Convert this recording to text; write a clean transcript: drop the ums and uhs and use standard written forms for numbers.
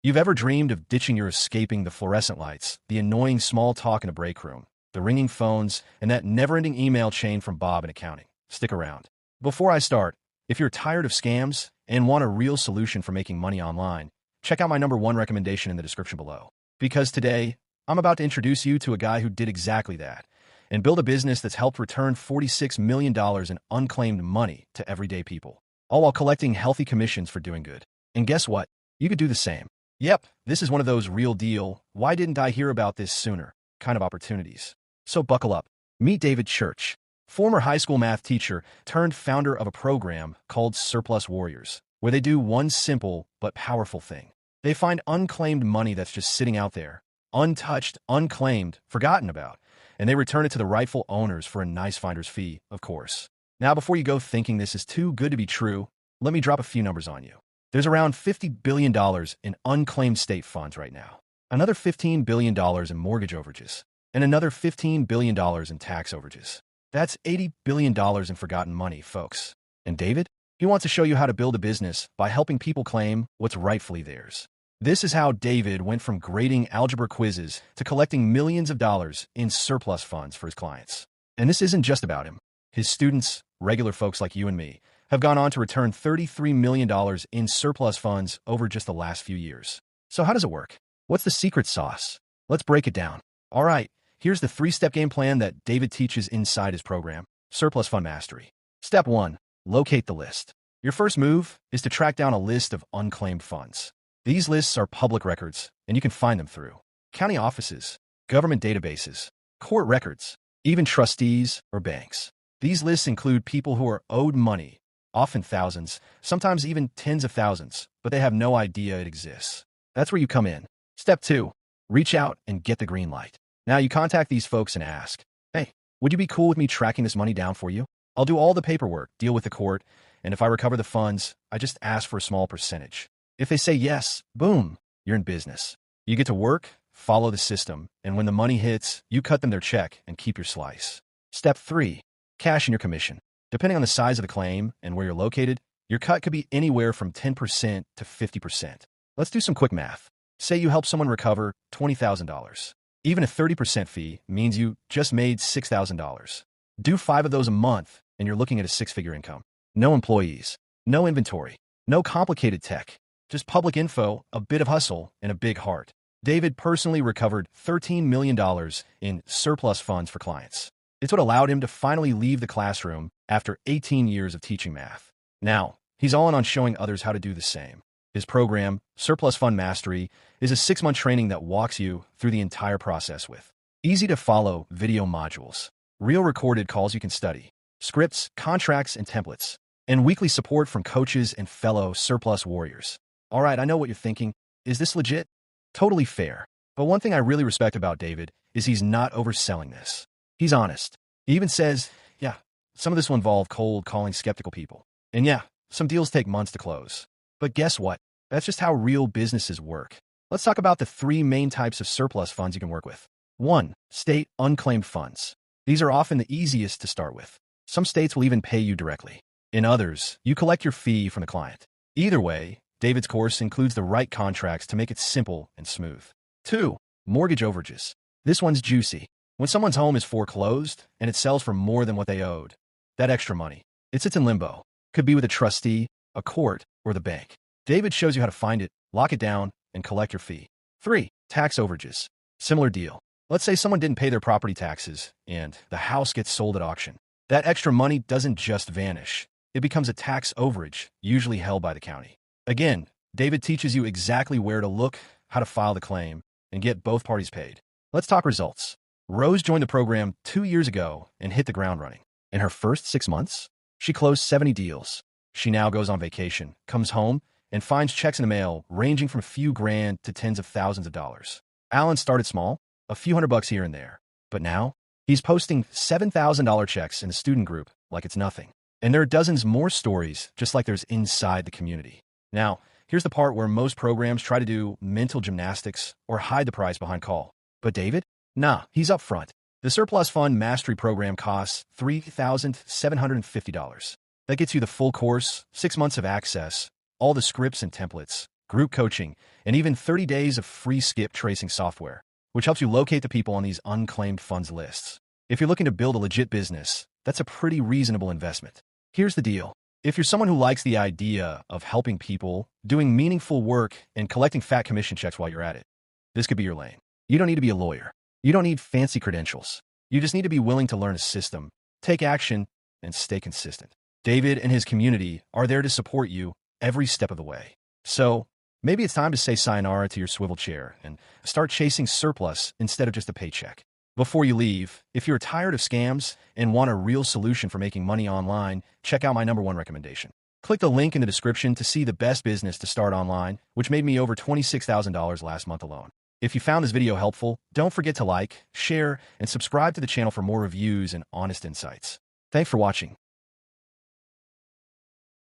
You've ever dreamed of ditching your escaping the fluorescent lights, the annoying small talk in a break room, the ringing phones, and that never-ending email chain from Bob in accounting? Stick around. Before I start, if you're tired of scams and want a real solution for making money online, check out my #1 recommendation in the description below. Because today, I'm about to introduce you to a guy who did exactly that and build a business that's helped return $46 million in unclaimed money to everyday people, all while collecting healthy commissions for doing good. And guess what? You could do the same. Yep, this is one of those real deal, why didn't I hear about this sooner kind of opportunities. So buckle up. Meet David Church, former high school math teacher turned founder of a program called Surplus Warriors, where they do one simple but powerful thing. They find unclaimed money that's just sitting out there, untouched, unclaimed, forgotten about, and they return it to the rightful owners for a nice finder's fee, of course. Now, before you go thinking this is too good to be true, let me drop a few numbers on you. There's around $50 billion in unclaimed state funds right now, another $15 billion in mortgage overages, and another $15 billion in tax overages. That's $80 billion in forgotten money, folks. And David? He wants to show you how to build a business by helping people claim what's rightfully theirs. This is how David went from grading algebra quizzes to collecting millions of dollars in surplus funds for his clients. And this isn't just about him. His students, regular folks like you and me, have gone on to return $33 million in surplus funds over just the last few years. So how does it work? What's the secret sauce? Let's break it down. All right, here's the 3-step game plan that David teaches inside his program, Surplus Fund Mastery. Step 1, locate the list. Your first move is to track down a list of unclaimed funds. These lists are public records, and you can find them through county offices, government databases, court records, even trustees or banks. These lists include people who are owed money, often thousands, sometimes even tens of thousands, but they have no idea it exists. That's where you come in. Step 2, reach out and get the green light. Now you contact these folks and ask, hey, would you be cool with me tracking this money down for you? I'll do all the paperwork, deal with the court, and if I recover the funds, I just ask for a small percentage. If they say yes, boom, you're in business. You get to work, follow the system, and when the money hits, you cut them their check and keep your slice. Step 3, cash in your commission. Depending on the size of the claim and where you're located, your cut could be anywhere from 10% to 50%. Let's do some quick math. Say you help someone recover $20,000. Even a 30% fee means you just made $6,000. Do 5 of those a month, and you're looking at a 6-figure income. No employees, no inventory, no complicated tech, just public info, a bit of hustle, and a big heart. David personally recovered $13 million in surplus funds for clients. It's what allowed him to finally leave the classroom after 18 years of teaching math. Now, he's all in on showing others how to do the same. His program, Surplus Fund Mastery, is a 6-month training that walks you through the entire process with easy-to-follow video modules, real recorded calls you can study, scripts, contracts, and templates, and weekly support from coaches and fellow surplus warriors. All right, I know what you're thinking. Is this legit? Totally fair. But one thing I really respect about David is he's not overselling this. He's honest. He even says, yeah, some of this will involve cold calling skeptical people. And yeah, some deals take months to close. But guess what? That's just how real businesses work. Let's talk about the 3 main types of surplus funds you can work with. 1, state unclaimed funds. These are often the easiest to start with. Some states will even pay you directly. In others, you collect your fee from the client. Either way, David's course includes the right contracts to make it simple and smooth. 2, mortgage overages. This one's juicy. When someone's home is foreclosed and it sells for more than what they owed, that extra money, it sits in limbo. Could be with a trustee, a court, or the bank. David shows you how to find it, lock it down, and collect your fee. 3, tax overages. Similar deal. Let's say someone didn't pay their property taxes and the house gets sold at auction. That extra money doesn't just vanish. It becomes a tax overage, usually held by the county. Again, David teaches you exactly where to look, how to file the claim, and get both parties paid. Let's talk results. Rose joined the program 2 years ago and hit the ground running. In her first 6 months, she closed 70 deals. She now goes on vacation, comes home, and finds checks in the mail ranging from a few grand to tens of thousands of dollars. Alan started small, a few $100 here and there. But now, he's posting $7,000 checks in the student group like it's nothing. And there are dozens more stories just like there's inside the community. Now, here's the part where most programs try to do mental gymnastics or hide the price behind call. But David? Nah, he's up front. The Surplus Fund Mastery Program costs $3,750. That gets you the full course, 6 months of access, all the scripts and templates, group coaching, and even 30 days of free skip tracing software, which helps you locate the people on these unclaimed funds lists. If you're looking to build a legit business, that's a pretty reasonable investment. Here's the deal. If you're someone who likes the idea of helping people, doing meaningful work, and collecting fat commission checks while you're at it, this could be your lane. You don't need to be a lawyer. You don't need fancy credentials. You just need to be willing to learn a system, take action, and stay consistent. David and his community are there to support you every step of the way. So maybe it's time to say sayonara to your swivel chair and start chasing surplus instead of just a paycheck. Before you leave, if you're tired of scams and want a real solution for making money online, check out my #1 recommendation. Click the link in the description to see the best business to start online, which made me over $26,000 last month alone. If you found this video helpful, don't forget to like, share, and subscribe to the channel for more reviews and honest insights. Thanks for watching.